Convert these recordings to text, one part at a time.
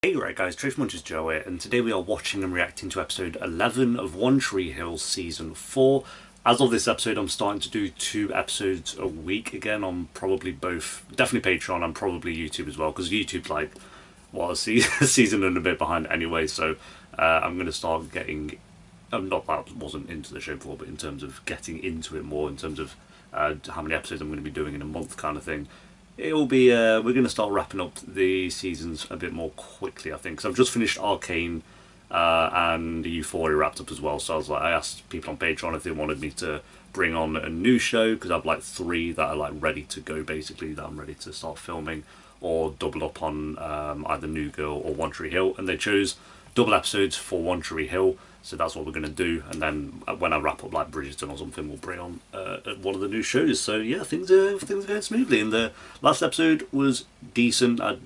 Hey right guys, Trace Munch's Joe here, and today we are watching and reacting to episode 11 of One Tree Hill Season 4. As of this episode, I'm starting to do 2 episodes a week again on probably both, definitely Patreon and probably YouTube as well, because YouTube's like, well, a season and a bit behind anyway, so I'm going to start getting, not that I wasn't into the show before, but in terms of getting into it more, in terms of how many episodes I'm going to be doing in a month kind of thing. It'll be, we're going to start wrapping up the seasons a bit more quickly, I think, because I've just finished Arcane and Euphoria wrapped up as well, so I asked people on Patreon if they wanted me to bring on a new show, because I've like 3 that are like ready to go basically, that I'm ready to start filming, or double up on either New Girl or One Tree Hill, and they chose double episodes for One Tree Hill, so that's what we're going to do, and then when I wrap up like Bridgerton or something, we'll bring on one of the new shows. So yeah, things are going smoothly, and the last episode was decent. I'm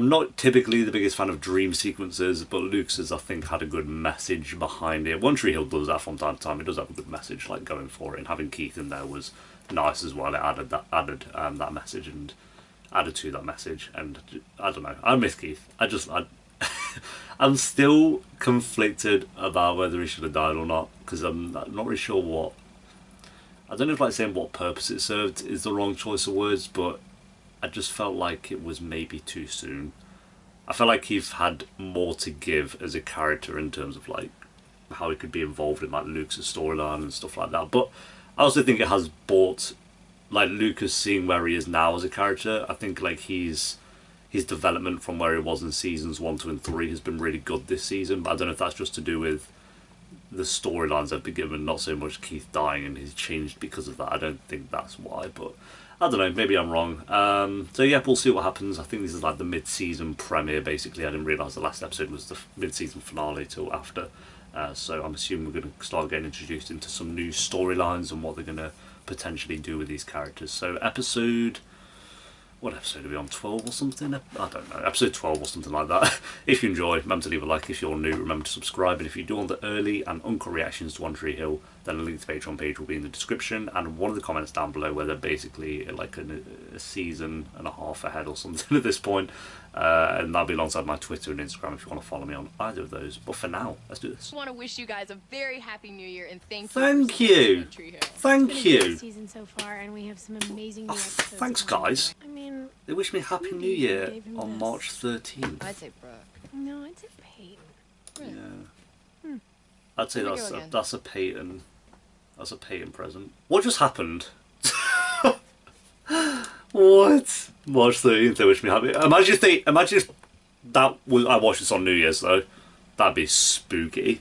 not typically the biggest fan of dream sequences, but Luke's has, I think, had a good message behind it. One Tree Hill does that from time to time. It does have a good message, like going for it, and having Keith in there was nice as well. It added that message and added to that message, and I don't know. I miss Keith. I'm still conflicted about whether he should have died or not, because I'm not really sure what. I don't know if like saying what purpose it served is the wrong choice of words, but I just felt like it was maybe too soon. I felt like Keith had more to give as a character in terms of like how he could be involved in like Luke's storyline and stuff like that. But I also think it has brought like Lucas seeing where he is now as a character. I think like his development from where he was in seasons 1, 2 and 3 has been really good this season, but I don't know if that's just to do with the storylines they've been given, not so much Keith dying and he's changed because of that. I don't think that's why, but I don't know, maybe I'm wrong. So yeah, we'll see what happens. I think this is like the mid-season premiere basically. I didn't realise the last episode was the mid-season finale till after, so I'm assuming we're going to start getting introduced into some new storylines and what they're going to potentially do with these characters. So what episode are we on? 12 or something? I don't know. Episode 12 or something like that. If you enjoy, remember to leave a like. If you're new, remember to subscribe. And if you do want the early and uncut reactions to One Tree Hill, then a link to the Patreon page will be in the description and one of the comments down below where they're basically like a season and a half ahead or something at this point. And that'll be alongside my Twitter and Instagram if you want to follow me on either of those. But for now, let's do this. I want to wish you guys a very happy new year and thank you. Thank you. Good season so far, and we have some amazing new episodes. Thanks, guys. I mean, they wish me a happy new year on March 13th. I'd say Brooke. No, it's a Peyton. Really? Yeah. I'd say that's a Peyton. That's a Peyton present. What just happened? What? March 13th, they wish me happy. Imagine if that was, I watched this on New Year's though. That'd be spooky.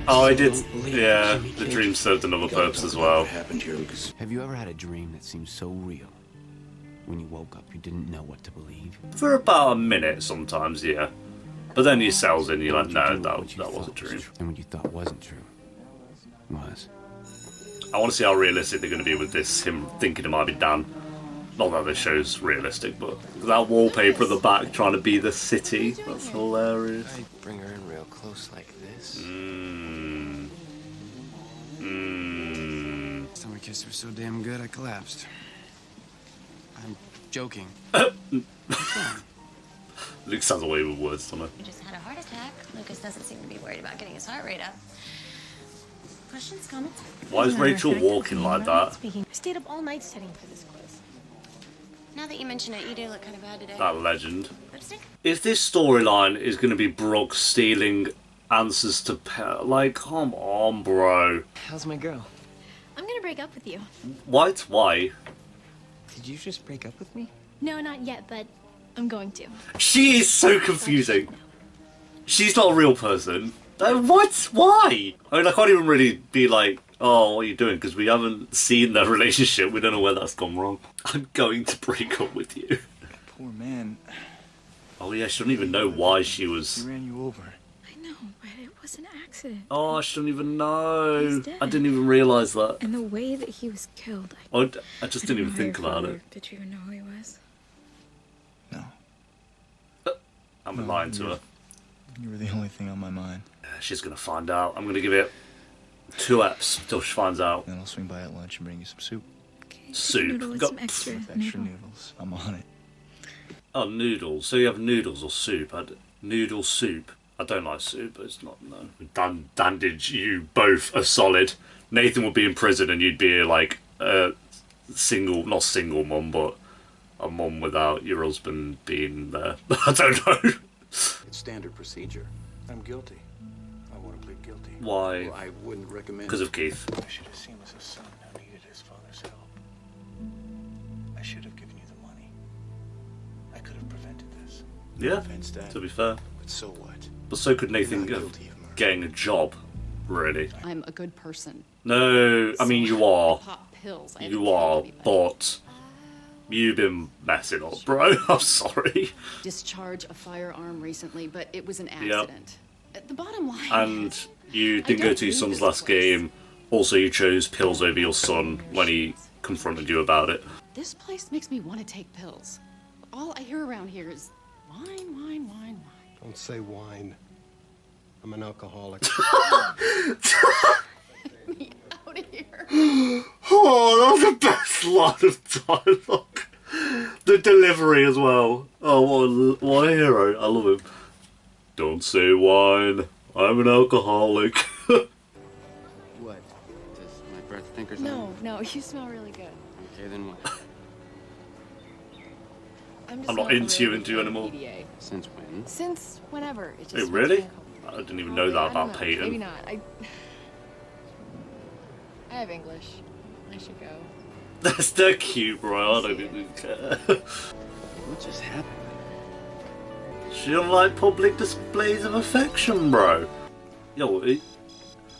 Oh, I did. Yeah, the dream served another purpose as well. Have you ever had a dream that seemed so real? When you woke up, you didn't know what to believe? For about a minute sometimes, yeah. But then you settles in, you're like, no, that was a dream. And what you thought wasn't true was. I want to see how realistic they're going to be with this, him thinking it might be Dan. Not that this show's realistic, but that wallpaper at the back trying to be the city, that's hilarious. I bring her in real close like this. Last time we kissed her so damn good, I collapsed. I'm joking. Luke sounds away with words, doesn't He just had a heart attack. Lucas doesn't seem to be worried about getting his heart rate up. Questions, comments? Why is Rachel walking like that? Speaking, I stayed up all night studying for this quiz. Now that you mention it, you do look kind of bad today. That legend. Lipstick? If this storyline is going to be Brooke stealing answers to like, come on, bro. How's my girl? I'm gonna break up with you. What? Why? Did you just break up with me? No, not yet, but I'm going to. She is so confusing. She's not a real person. What? Why? I mean, I can't even really be like, oh, what are you doing? Because we haven't seen their relationship. We don't know where that's gone wrong. I'm going to break up with you. Poor man. Oh yeah, she don't even know why she was. He ran you over. I know, but it was an accident. Oh, she don't even know. He's dead. I didn't even realise that. And the way that he was killed, I just didn't even think about it. Did you even know who he was? No. I'm lying to her. You were the only thing on my mind. She's gonna find out. I'm gonna give it 2 eps till she finds out. Then I'll swing by at lunch and bring you some soup. Okay, Soup. noodle with Got- some extra With extra noodle. noodles. I'm on it. Oh, noodles. So you have noodles or soup? Noodle soup. I don't like soup, but it's not, no. Dandage, you both are solid. Nathan would be in prison and you'd be like a single, not single mum, but a mum without your husband being there. I don't know. It's standard procedure. I'm guilty. I want to plead guilty. Why? Well, I wouldn't recommend. Because of Keith. I should have seen as a son who needed his father's help. I should have given you the money. I could have prevented this. Yeah, Offense, Dad. to be fair. But so what? But so could Nathan You're not guilty of murder. getting a job, really. I'm a good person. No, I mean you are. Pop pills. I You haven't are, killed anybody. but you've been messing up, bro. I'm sorry. Discharge a firearm recently, but it was an accident. The bottom line And is, you didn't go don't to your need son's this last place. game. Also, you chose pills over your son when he confronted you about it. this place makes me want to take pills. All I hear around here is wine, wine, wine, wine. Don't say wine. I'm an alcoholic. Get me out of here. Oh, that was the best line of dialogue. The delivery as well. Oh, what a hero. I love him. Don't say wine. I'm an alcoholic. What? Does my breath stink or something? No, you smell really good. Okay, then what? just I'm not into you into you anymore. PDA. Since when? Since whenever. It just Wait, really? I didn't even know that about Maybe Peyton. not. I have English. I should go. That's they're cute, bro. I don't even care. What just happened? She don't like public displays of affection, bro. Yo, are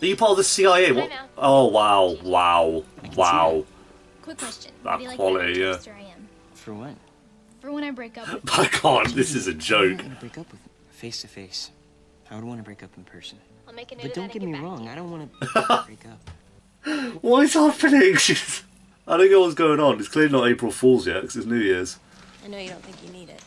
you part of the CIA? What? now. Oh, wow. Quick question. That How do you like quality, that yeah. toaster I am? For what? For when I break up with My God, this is a I joke. want to break up with him face to face. I would want to break up in person. I'll make a note But of don't that get and me get back to wrong, you. I don't want to break up. What is happening? I don't know what's going on. It's clearly not April Fool's yet, because it's New Year's. I know you don't think you need it.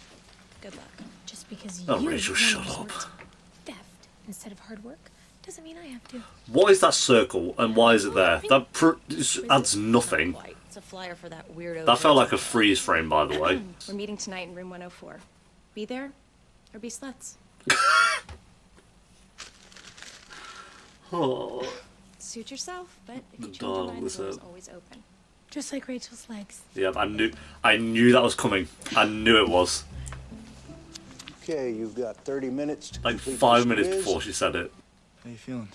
Good luck. just because Oh, you Rachel, wanna shut resort up. to theft instead of hard work doesn't mean I have to. What is that circle, and why is it there? That just adds nothing. Not quite. It's a flyer for that weirdo. That felt like a freeze frame, by the way. We're meeting tonight in room 104. Be there or be sluts. Oh, Suit yourself, but if you change Darling, your mind, the listen. door's always open. Just like Rachel's legs. yeah, I knew that was coming. I knew it was. Okay, you've got 30 minutes to Like complete 5 this minutes quiz. before she said it. How you feeling?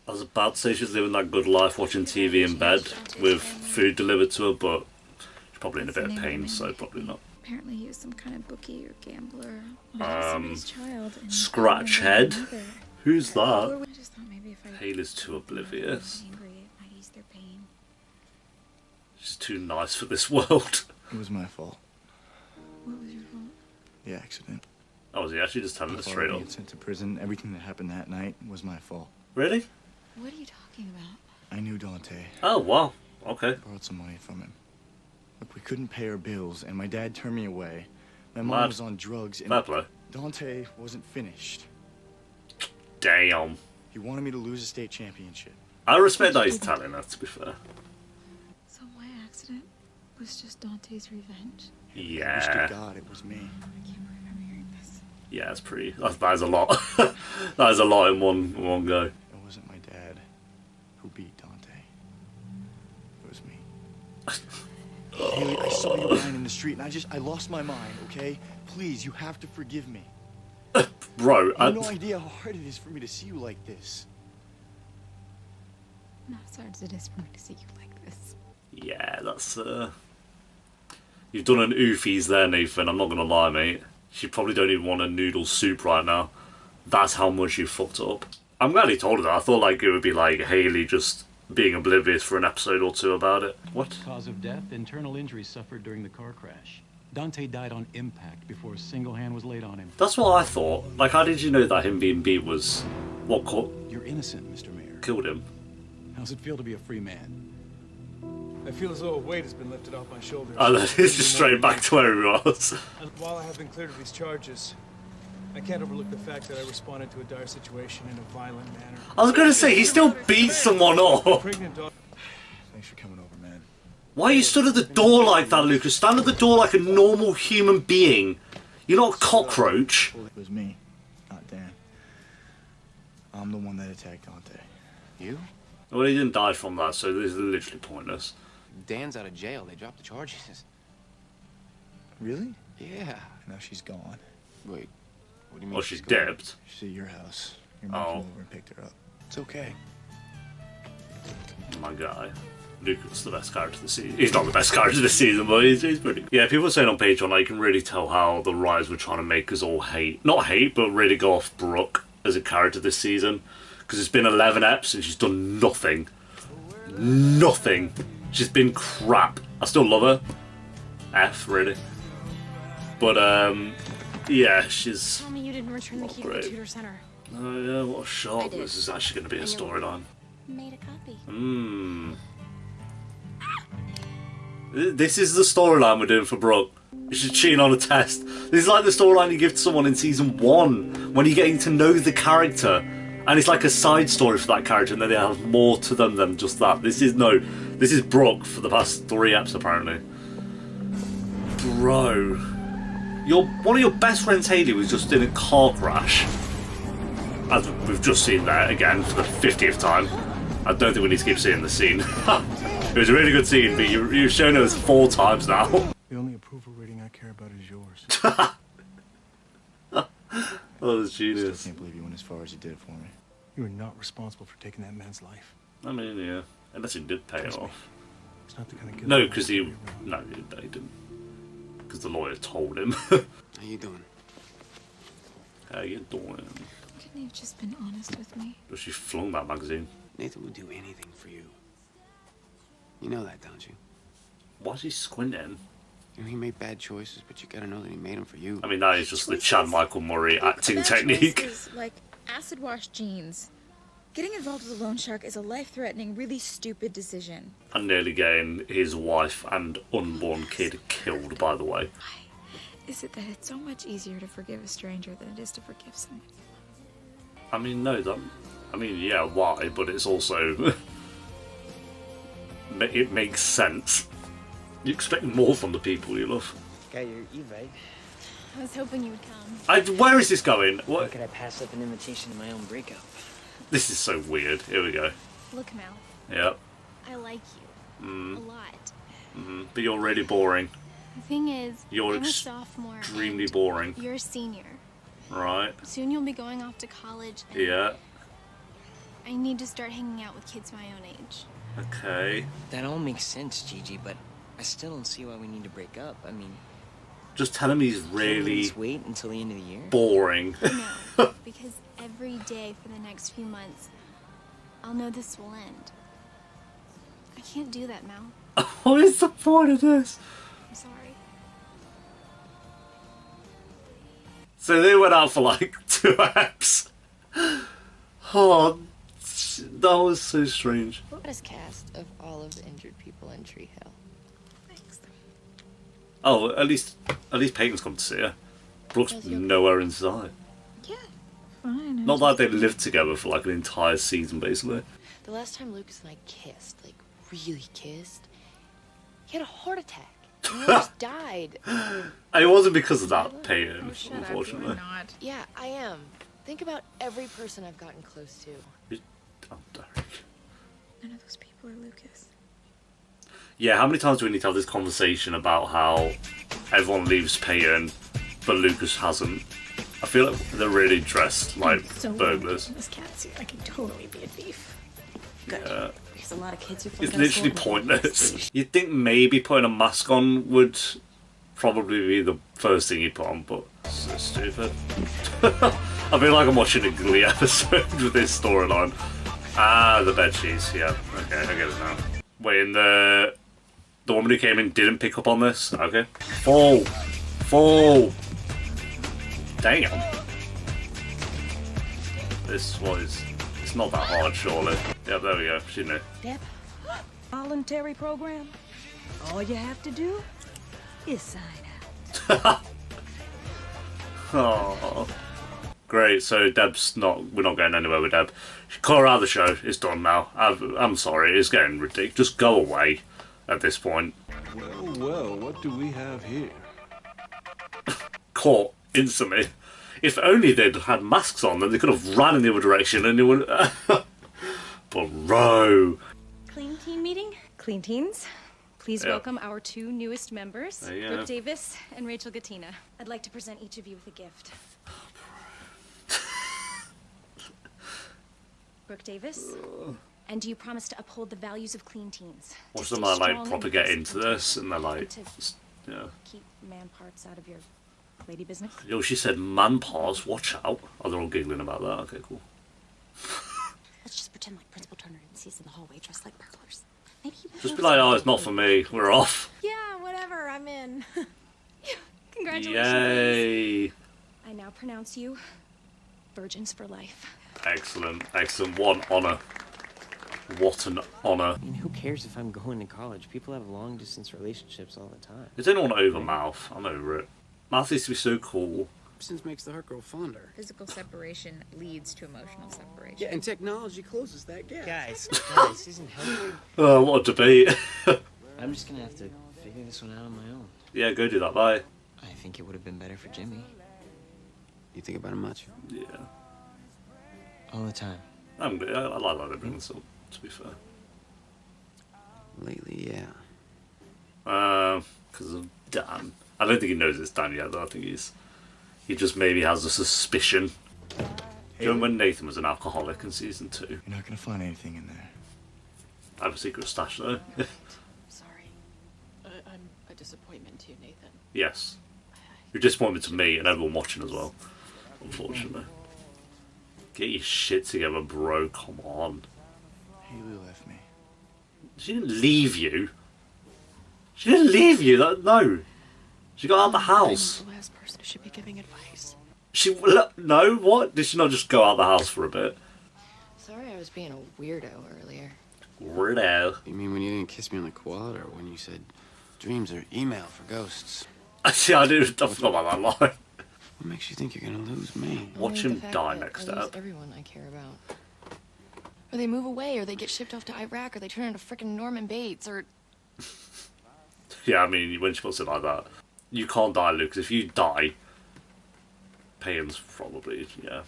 I was about to say she's living that good life watching TV in bed with food delivered to her, but she's probably in a bit of pain, so probably not. Apparently he was some kind of bookie or gambler. Maybe somebody's child. And Scratch I don't head? know either. Who's that? I just thought maybe if I Haley's too oblivious. angry, it might ease their pain. She's too nice for this world. It was my fault. What was your fault? The accident. Oh, was he actually just telling My it father straight up? being sent to prison. Everything that happened that night was my fault. Really? What are you talking about? I knew Dante. Oh, wow. Okay. Borrowed some money from him. Look, we couldn't pay our bills, and my dad turned me away. My mom Mad. was on drugs, and Fair play. Dante wasn't finished. Damn. He wanted me to lose a state championship. I respect that he's telling her, to be fair. So my accident was just Dante's revenge? I wish to Yeah. God it was me. I can't remember hearing this. Yeah, it's pretty. That is a lot. That is a lot in one go. It wasn't my dad who beat Dante. It was me. Haley, I saw you lying in the street, and I lost my mind, okay? Please, you have to forgive me. Bro, You have no idea how hard it is for me to see you like this. Not as hard as it is for me to see you like this. yeah, that's you've done an oofies there, Nathan. I'm not gonna lie, mate. She probably don't even want a noodle soup right now. That's how much you fucked up. I'm glad he told her that. I thought like it would be like Haley just being oblivious for an episode or two about it. What? Cause of death, internal injuries suffered during the car crash. Dante died on impact before a single hand was laid on him. That's what I thought. Like, how did you know that him being beat was what You're innocent, Mr. Mayor. killed him? How's it feel to be a free man? I feel as though a weight has been lifted off my shoulders. And then it's just straight back to where he was. And while I have been cleared of these charges, I can't overlook the fact that I responded to a dire situation in a violent manner. I was gonna say, he still beat someone up. Pregnant daughter. Thanks for coming over, man. Why are you stood at the door like that, Lucas? Stand at the door like a normal human being. You're not a cockroach. It was me, not Dan. I'm the one that attacked Dante. You? Well, he didn't die from that, so this is literally pointless. Dan's out of jail. They dropped the charges. Really? Yeah. Now she's gone. Wait, what do you mean? Well, she's gone? dead. She's at your house. Your mom came over and picked her up. It's okay. My guy. Lucas, the best character of the season. He's not the best character of the season, but he's pretty good. Yeah, people are saying on Patreon, like, you can really tell how the writers were trying to make us all hate. Not hate, but really go off Brooke as a character this season. Because it's been 11 eps and she's done nothing. Nothing. She's been crap. I still love her. F, really. But, yeah, she's... Tell me you didn't return the key to the tutor center. Oh, yeah, what a shock. This is actually going to be a storyline. Made a copy. This is the storyline we're doing for Brooke. She's cheating on a test. This is like the storyline you give to someone in season 1 when you're getting to know the character, and it's like a side story for that character, and then they have more to them than just that. This is Brooke for the past 3 eps apparently. Bro, one of your best friends, Haley, was just in a car crash, as we've just seen there again for the 50th time. I don't think we need to keep seeing the scene. It was a really good scene, but you've shown it 4 times now. The only approval rating I care about is yours. That was genius. I still can't believe you went as far as you did for me. You are not responsible for taking that man's life. I mean, yeah. Unless he did pay it Trust me. off. It's not the kind of kid. No, because he didn't. Because the lawyer told him. How you doing? How you doing? Couldn't you have just been honest with me? But she flung that magazine. Nathan would do anything for you. You know that, don't you? Why is he squinting? You know, he made bad choices, but you gotta know that he made them for you. I mean, that is just the Chad Michael Murray acting technique. Choices like acid wash jeans. Getting involved with a loan shark is a life-threatening, really stupid decision. And nearly getting his wife and unborn kid killed, by the way. Why is it that it's so much easier to forgive a stranger than it is to forgive someone? I mean, no, yeah, why? But it's also... it makes sense. You expect more from the people you love. Got your e-bike. I was hoping you would come. Where is this going? How could I pass up an invitation to my own breakup? This is so weird. Here we go. Look, Mal. Yep. I like you. A lot. But you're really boring. The thing is, You're I'm a sophomore. Extremely and boring. You're a senior. Right. Soon you'll be going off to college. And Yeah. I need to start hanging out with kids my own age. Okay. That all makes sense, Gigi, but I still don't see why we need to break up. I mean, Just tell him he's can't we really just wait until the end of the year? boring. No, because every day for the next few months, I'll know this will end. I can't do that, Mal. What is the point of this? I'm sorry. So they went out for like 2 apps. Oh, that was so strange. Hottest cast of all of the injured people in Tree Hill. Thanks. Oh, at least Peyton's come to see her. Brooke's nowhere in sight. Yeah, fine. Not that they've lived together for like an entire season, basically. The last time Lucas and I kissed, like really kissed, he had a heart attack. And he almost died. It wasn't because of that, Peyton, unfortunately. Not. Yeah, I am. Think about every person I've gotten close to. Oh, Derek. None of those people are Lucas. Yeah, how many times do we need to have this conversation about how everyone leaves Peyton, but Lucas hasn't? I feel like they're really dressed like burglars. In this cat suit, I could totally be a thief. Good. Yeah. Because a lot of kids are It's literally pointless. You'd think maybe putting a mask on would probably be the first thing you put on, but so stupid. I feel like I'm watching a Glee episode with this storyline. Ah, the bed sheets, yeah. Okay, I get it now. Wait, and the woman who came in didn't pick up on this? Okay. Fall! Damn. It's not that hard, surely. Yep, there we go. She knew. Deb, voluntary program. All you have to do is sign out. Oh, great. So we're not going anywhere with Deb. Call her out of the show. It's done now. I'm sorry. It's getting ridiculous. Just go away. at this point. Well, well, what do we have here? Caught instantly. If only they'd had masks on, then they could have ran in the other direction and it would. Bro. Clean teen meeting? Clean teens? Please Yeah. welcome our 2 newest members, There you go. Brooke Davis and Rachel Gattina. I'd like to present each of you with a gift. Brooke Davis, and do you promise to uphold the values of clean teens? To Watch them stay like strong proper and get focused, into this, and they're like, to yeah. keep man parts out of your lady business? Yo, she said man paws, watch out. Oh, they're all giggling about that. Okay, cool. Let's just pretend like Principal Turner didn't see us in the hallway dressed like burglars. Maybe he Just be like, oh, it's not for me. We're off. Yeah, whatever, I'm in. Congratulations. Yay. I now pronounce you virgins for life. Excellent, excellent. What an honour. What an honour. I mean, who cares if I'm going to college? People have long-distance relationships all the time. Is anyone over mouth? I'm over it. Mouth used to be so cool. Absence makes the heart grow fonder. Physical separation leads to emotional separation. Yeah, and technology closes that gap. Guys, this isn't helping. Oh, what a debate. I'm just gonna have to figure this one out on my own. Yeah, go do that, bye. I think it would have been better for Jimmy. You think about it much? Yeah. All the time. I like that everything, so, to be fair. Lately, yeah. Because of Dan. I don't think he knows it's Dan yet, though. I think he just maybe has a suspicion. Do you remember when Nathan was an alcoholic in season 2? You're not gonna find anything in there. I have a secret stash, though. Sorry. I'm a disappointment to you, Nathan. Yes. You're a disappointment to me and everyone watching as well, unfortunately. Get your shit together, bro. Come on. Haley left me. She didn't leave you. She didn't leave you. No. She got out of the house. I'm the last person who should be giving advice. No, what? Did she not just go out of the house for a bit? Sorry I was being a weirdo earlier. Weirdo. You mean when you didn't kiss me on the quad, or when you said dreams are email for ghosts? See, I forgot about that line. What makes you think you're gonna lose me? Watch Only him the fact die that next I lose step. everyone I care about. Or they move away, or they get shipped off to Iraq, or they turn into frickin' Norman Bates, or... Yeah, I mean, when she puts it like that, you can't die, Luke, 'cause if you die, Payne's probably, yeah,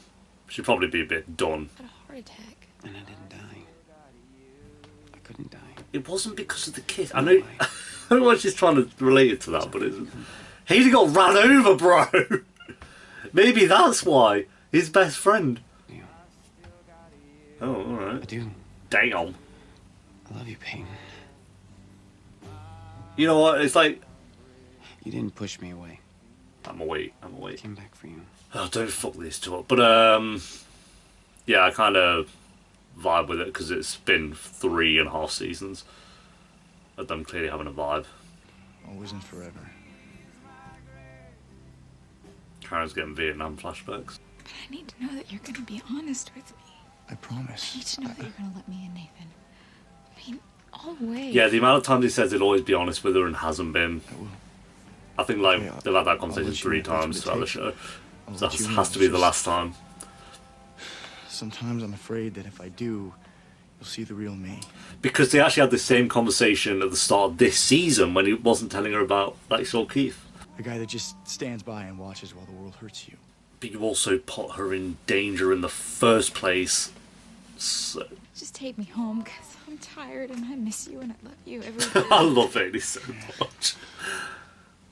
she'd probably be a bit done. I had a heart attack. And I didn't die. I couldn't die. It wasn't because of the kiss. I know, I don't know why she's trying to relate it to that, but Haley got ran over, bro. Maybe that's why. His best friend. Yeah. Oh, alright. I do. Damn. I love you, Payne. You know what? It's like... You didn't push me away. I'm away. I came back for you. Oh, don't fuck these two up. But, yeah, I kind of vibe with it because it's been 3.5 seasons of them clearly having a vibe. Always and forever. Karen's getting Vietnam flashbacks. But I need to know that you're gonna be honest with me. I promise. I need to know that you're gonna let me in, Nathan. I mean, always. Yeah, the amount of times he says he'll always be honest with her and hasn't been. I will. I think like Okay, they've had that I'll conversation let you 3 know if that's times what it throughout the takes. show. I'll So let that you know. has to be the last time. Sometimes I'm afraid that if I do, you'll see the real me. Because they actually had the same conversation at the start of this season when he wasn't telling her about that he saw Keith. A guy that just stands by and watches while the world hurts you. But you also put her in danger in the first place. So Just take me home, because I'm tired and I miss you and I love you every day. I love Haley so much.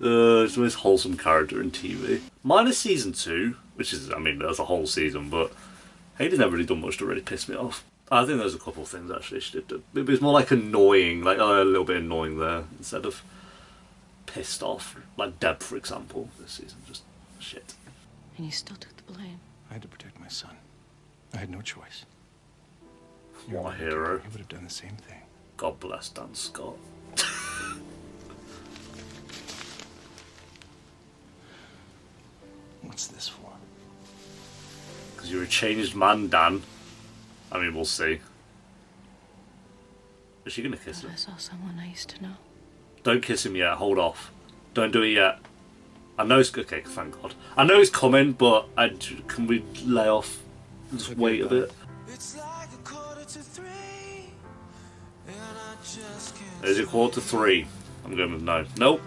It's the most wholesome character in TV. Minus season 2, which is, I mean, there's a whole season, but Haley's never really done much to really piss me off. I think there's a couple of things actually she did. It was more like annoying, like a little bit annoying there, instead of pissed off. Like Deb, for example, this season, just shit. And you still took the blame. I had to protect my son. I had no choice. What a hero. He would have done the same thing. God bless Dan Scott. What's this for? Because you're a changed man, Dan. I mean, we'll see. Is she going to kiss him? I saw someone I used to know. Don't kiss him yet. Hold off. Don't do it yet. I know it's... Okay, thank God. I know it's coming, but can we lay off? Just wait a bit. It's like 2:45, and I just can't Is it 3:15? I'm going with no. Nope.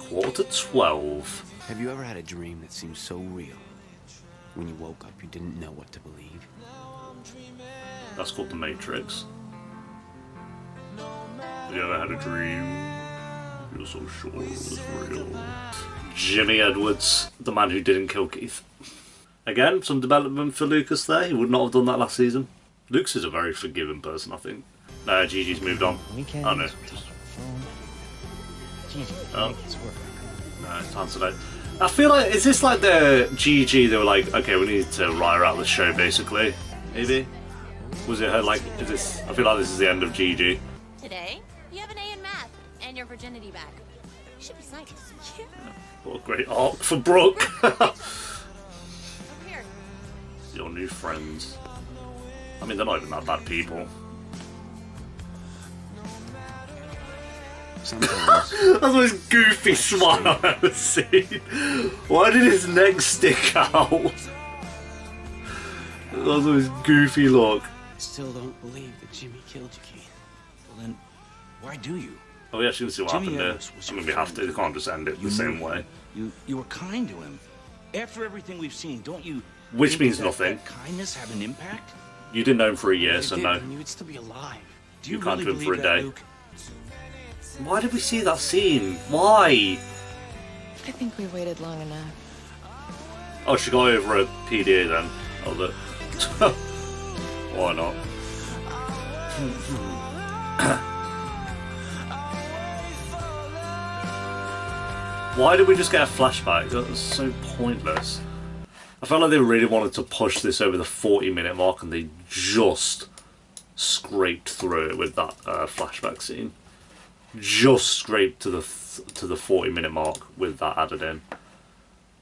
11:45. Have you ever had a dream that seemed so real? When you woke up, you didn't know what to believe? That's called The Matrix. Have you ever had a dream? You're so sure it was real. Jimmy Edwards, the man who didn't kill Keith. Again, some development for Lucas there. He would not have done that last season. Lucas is a very forgiving person, I think. No, Gigi's moved on. Oh no. Oh. No, it's time today. I feel like, is this like the Gigi, they were like, okay, we need to write her out of the show, basically? Maybe? Was it her, like, is this, I feel like this is the end of Gigi. Today, you have an A in math and your virginity back. You should be psyched. Yeah. What a great arc for Brooke. Over here. Your new friends. I mean, they're not even that bad people. Sometimes. That's the most goofy smile I've ever seen. Why did his neck stick out? That was the most goofy look. I still don't believe that Jimmy killed you, Keith. Well then, why do you? Oh yeah, she can see what Jimmy happened there. Evans was I mean, your we have to. friend. They can't just end it the same way. You were kind to him. After everything we've seen, don't you? Which think means that nothing. That kindness had an impact. You didn't know him for a year, If so you no. did, then you would still be alive. Do you, You can't really do it for a believe that, day. Luke? Why did we see that scene? Why? I think we waited long enough. Oh, she got over a PDA then. Oh, look. Why not? Why did we just get a flashback? That was so pointless. I felt like they really wanted to push this over the 40-minute mark and they just scraped through it with that flashback scene. Just scraped to the 40-minute mark with that added in.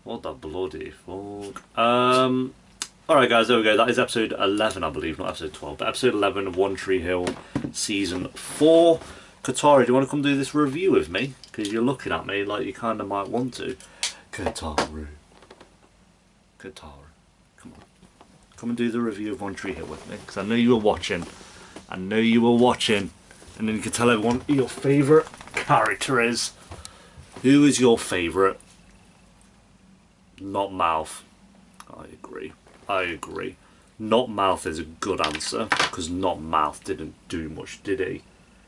What the bloody fuck? Alright guys, there we go. That is episode 11, I believe, not episode 12, but episode 11 of One Tree Hill season 4. Katari, do you want to come do this review with me? Because you're looking at me like you kind of might want to. Katari. Katari. Come on. Come and do the review of One Tree Hill with me. Because I know you were watching. I know you were watching. And then you can tell everyone who your favourite character is. Who is your favourite? Not Mouth. I agree. I agree. Not Mouth is a good answer. Because Not Mouth didn't do much, did he?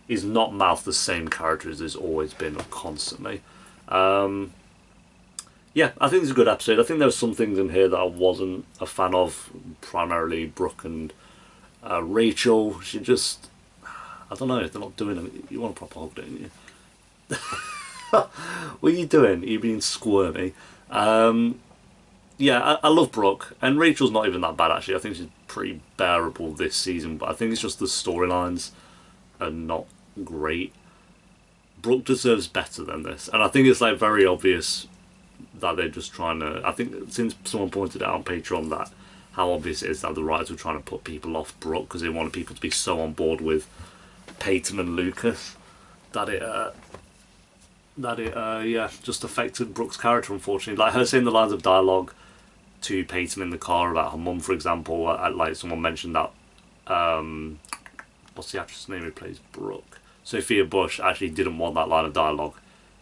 Is Not Mouth the same character as he's always been constantly? Yeah, I think it's a good episode. I think there were some things in here that I wasn't a fan of. Primarily Brooke and Rachel. She just... I don't know, they're not doing it. You want a proper hug, don't you? What are you doing? Are you being squirmy? Yeah, I love Brooke. And Rachel's not even that bad, actually. I think she's pretty bearable this season. But I think it's just the storylines are not great. Brooke deserves better than this. And I think it's like very obvious that they're just trying to... I think since someone pointed out on Patreon that how obvious it is that the writers were trying to put people off Brooke because they wanted people to be so on board with Peyton and Lucas that it yeah, just affected Brooke's character, unfortunately. Like her saying the lines of dialogue to Peyton in the car about her mum, for example. Like someone mentioned that what's the actress' name who plays Brooke? Sophia Bush actually didn't want that line of dialogue.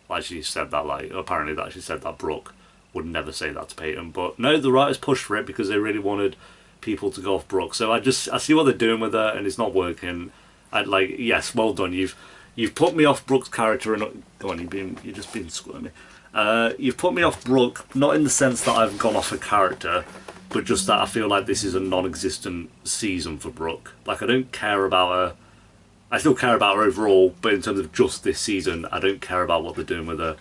Like she said that, like apparently that she said that Brooke would never say that to Peyton. But no, the writers pushed for it because they really wanted people to go off Brooke. So I see what they're doing with her, and it's not working. Like, yes, well done. You've put me off Brooke's character, and go on, you're just being squirmy. You've put me off Brooke, not in the sense that I've gone off a character, but just that I feel like this is a non-existent season for Brooke. Like, I don't care about her. I still care about her overall, but in terms of just this season, I don't care about what they're doing with her,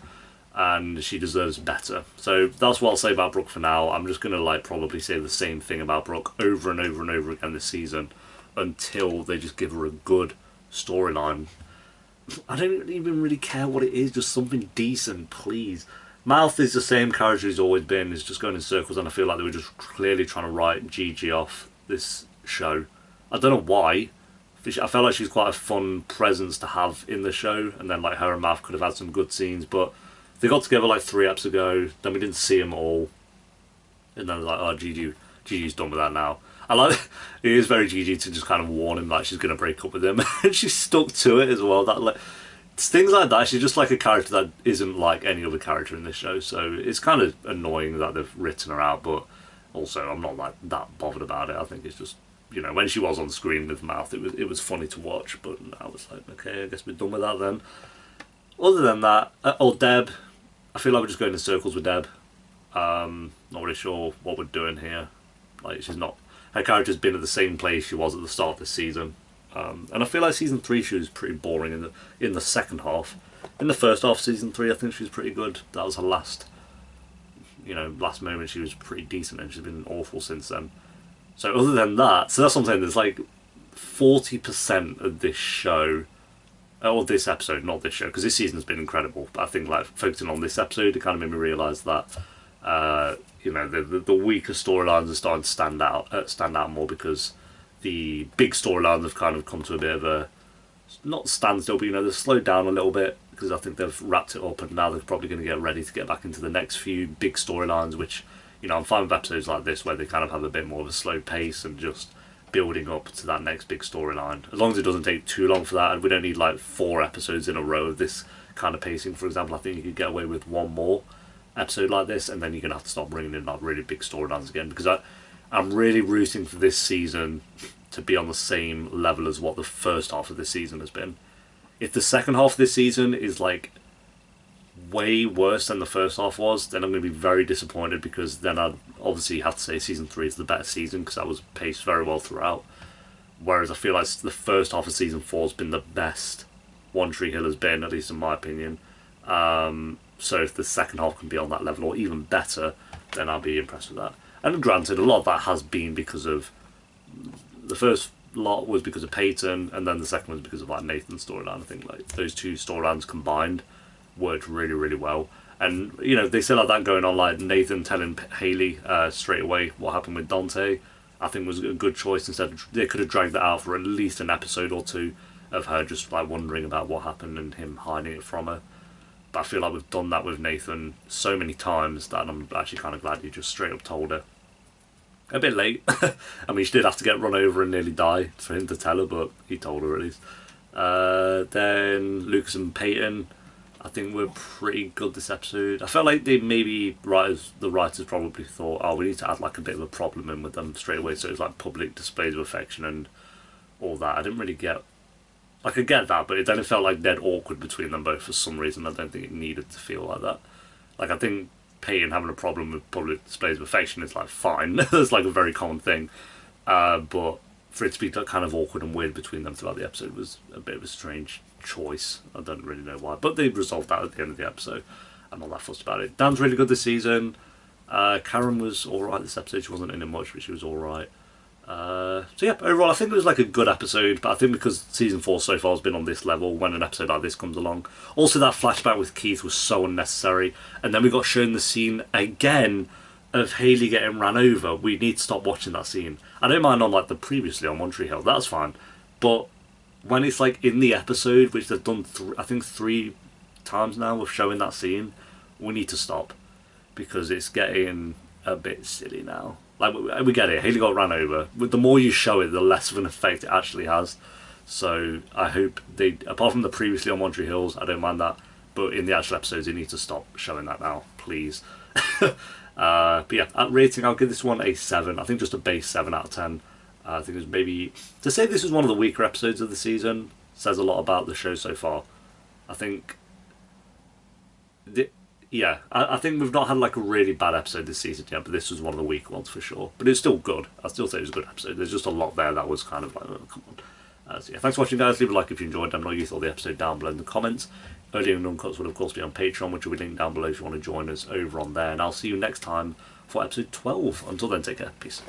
and she deserves better. So that's what I'll say about Brooke for now. I'm just gonna like probably say the same thing about Brooke over and over and over again this season until they just give her a good storyline. I don't even really care what it is, just something decent, please. Mouth is the same character he's always been, he's just going in circles, and I feel like they were just clearly trying to write Gigi off this show. I don't know why. I felt like she's quite a fun presence to have in the show, and then like her and Mouth could have had some good scenes, but they got together like 3 episodes ago, then we didn't see them all, and then like, oh, Gigi Gigi's done with that now. I like it is very Gigi to just kind of warn him like she's going to break up with him, and she's stuck to it as well. That like it's things like that. She's just like a character that isn't like any other character in this show, so it's kind of annoying that they've written her out. But also, I'm not like that bothered about it. I think it's just, you know, when she was on screen with mouth, it was funny to watch. But I was like, okay, I guess we're done with that then. Other than that, Deb, I feel like we're just going in circles with Deb. Not really sure what we're doing here. Like, she's not. Her character's been at the same place she was at the start of this season, and I feel like season 3 she was pretty boring in the second half. In the first half of season 3, I think she was pretty good. That was her last moment. She was pretty decent, and she's been awful since then. So other than that, so that's what I'm saying. There's like 40% of this show, or this episode, not this show, because this season's been incredible. But I think like focusing on this episode, it kind of made me realise that. You know, the weaker storylines are starting to stand out more, because the big storylines have kind of come to a bit of a, not standstill, but you know, they've slowed down a little bit, because I think they've wrapped it up, and now they're probably going to get ready to get back into the next few big storylines, which, you know, I'm fine with episodes like this where they kind of have a bit more of a slow pace and just building up to that next big storyline, as long as it doesn't take too long for that, and we don't need like 4 episodes in a row of this kind of pacing. For example, I think you could get away with 1 more episode like this, and then you're going to have to stop bringing in like really big storylines again, because I'm really rooting for this season to be on the same level as what the first half of this season has been. If the second half of this season is like way worse than the first half was, then I'm going to be very disappointed, because then I'd obviously have to say season 3 is the better season, because that was paced very well throughout, whereas I feel like the first half of season 4 has been the best One Tree Hill has been, at least in my opinion. So if the second half can be on that level or even better, then I'll be impressed with that. And granted, a lot of that has been because of, the first lot was because of Peyton, and then the second was because of like Nathan's storyline. I think like those 2 storylines combined worked really, really well. And you know, they still had that going on, like Nathan telling Haley straight away what happened with Dante, I think was a good choice. Instead, they could have dragged that out for at least an episode or 2 of her just like wondering about what happened and him hiding it from her. But I feel like we've done that with Nathan so many times that I'm actually kind of glad he just straight up told her. A bit late. I mean, she did have to get run over and nearly die for him to tell her, but he told her at least. Then Lucas and Peyton, I think were pretty good this episode. I felt like the writers probably thought, oh, we need to add like a bit of a problem in with them straight away, so it's like public displays of affection and all that. I didn't really get. I could get that, but then it felt like dead awkward between them both for some reason. I don't think it needed to feel like that. Like, I think Peyton having a problem with public displays of affection is like fine. That's like a very common thing. But for it to be kind of awkward and weird between them throughout the episode was a bit of a strange choice. I don't really know why, but they resolved that at the end of the episode. I'm not that fussed about it. Dan's really good this season. Karen was alright this episode. She wasn't in it much, but she was alright. So yeah, overall I think it was like a good episode, but I think because season 4 so far has been on this level, when an episode like this comes along, also that flashback with Keith was so unnecessary, and then we got shown the scene again of Haley getting ran over. We need to stop watching that scene. I don't mind on like the previously on One Tree Hill, that's fine, but when it's like in the episode, which they've done I think 3 times now of showing that scene, we need to stop, because it's getting a bit silly now. Like, we get it, Haley got ran over. The more you show it, the less of an effect it actually has. So I hope they, apart from the previously on One Tree Hills, I don't mind that, but in the actual episodes they need to stop showing that now, please. But yeah, at rating I'll give this one a 7. I think just a base 7 out of 10. I think it was maybe, to say this was one of the weaker episodes of the season says a lot about the show so far. I think yeah, I think we've not had like a really bad episode this season yet, but this was one of the weaker ones for sure. But it's still good. I still say it was a good episode. There's just a lot there that was kind of like, oh, come on. So yeah, thanks for watching, guys. Leave a like if you enjoyed. Let me know you thought of the episode down below in the comments. Early and Uncuts will of course be on Patreon, which will be linked down below if you want to join us over on there. And I'll see you next time for episode 12. Until then, take care. Peace.